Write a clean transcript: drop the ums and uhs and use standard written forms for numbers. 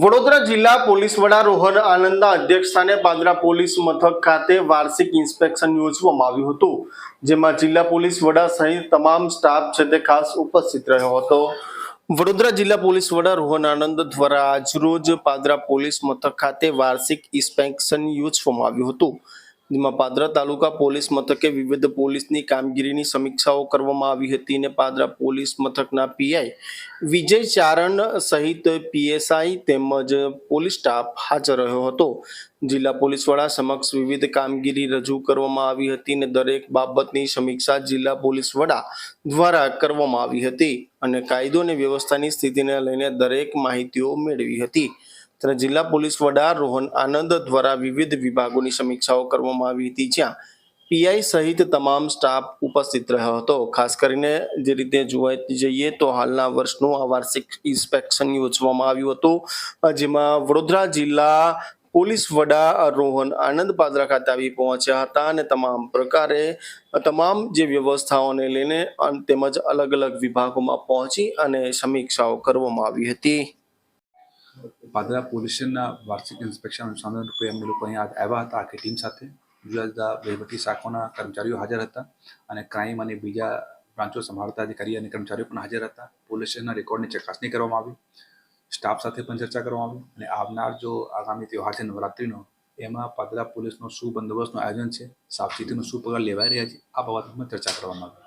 વડોદરા જિલ્લા પોલીસ વડા રોહન આનંદના અધ્યક્ષસ્થાને પાદરા પોલીસ મથક ખાતે વાર્ષિક ઇન્સ્પેક્શન યોજવામાં આવ્યું હતું, જેમાં જિલ્લા પોલીસ વડા સહિત તમામ સ્ટાફ છે તે ખાસ ઉપસ્થિત રહ્યો હતો। વડોદરા જિલ્લા પોલીસ વડા રોહન આનંદ દ્વારા આજરોજ પાદરા પોલીસ મથક ખાતે વાર્ષિક ઇન્સ્પેક્શન યોજવામાં આવ્યું હતું, જેમાં પાદરા તાલુકા પોલીસ મથકે વિવિધ પોલીસની કામગીરીની સમીક્ષાઓ કરવામાં આવી હતી અને પાદરા પોલીસ મથકના પીઆઈ વિજય ચારણ સહિત પીએસઆઈ તેમજ પોલીસ સ્ટાફ હાજર રહ્યો હતો। જિલ્લા પોલીસ વડા સમક્ષ વિવિધ કામગીરી રજૂ કરવામાં આવી હતી અને દરેક બાબતની સમીક્ષા જિલ્લા પોલીસ વડા દ્વારા કરવામાં આવી હતી અને કાયદો અને વ્યવસ્થાની સ્થિતિને લઈને દરેક માહિતીઓ મેળવી હતી। ત્યારે જિલ્લા પોલીસ વડા રોહન આનંદ દ્વારા વિવિધ વિભાગોની સમીક્ષાઓ કરવામાં આવી હતી, જ્યાં પીઆઈ સહિત તમામ સ્ટાફ ઉપસ્થિત રહ્યો હતો। ખાસ કરીને જે રીતે જોવા જઈએ તો હાલના વર્ષનું આ વાર્ષિક ઇન્સ્પેક્શન યોજવામાં આવ્યું હતું, જેમાં વડોદરા જિલ્લા પોલીસ વડા રોહન આનંદ પાદરા ખાતે આવી પહોંચ્યા હતા અને તમામ પ્રકારે તમામ જે વ્યવસ્થાઓને લઈને તેમજ અલગ અલગ વિભાગોમાં પહોંચી અને સમીક્ષાઓ કરવામાં આવી હતી। પાદરા પોલીસના વાર્ષિક ઇન્સ્પેક્શન અનુસંધાન રૂપે અમે લોકો અહીંયા આવ્યા હતા આખી ટીમ સાથે। જુદા જુદા વહીવટી શાખાના કર્મચારીઓ હાજર હતા અને ક્રાઇમ અને બીજા બ્રાન્ચો સંભાળતા અધિકારી અને કર્મચારીઓ પણ હાજર હતા। પોલીસ સ્ટેશનના રેકોર્ડની ચકાસણી કરવામાં આવી, સ્ટાફ સાથે પણ ચર્ચા કરવામાં આવી અને આવનાર જો આગામી તહેવાર છે નવરાત્રિનો, એમાં પાદરા પોલીસનો શું બંદોબસ્તનું આયોજન છે, સાવચેતીનું શું પગલાં લેવાઈ રહ્યા છે, આ બાબતમાં ચર્ચા કરવામાં આવી।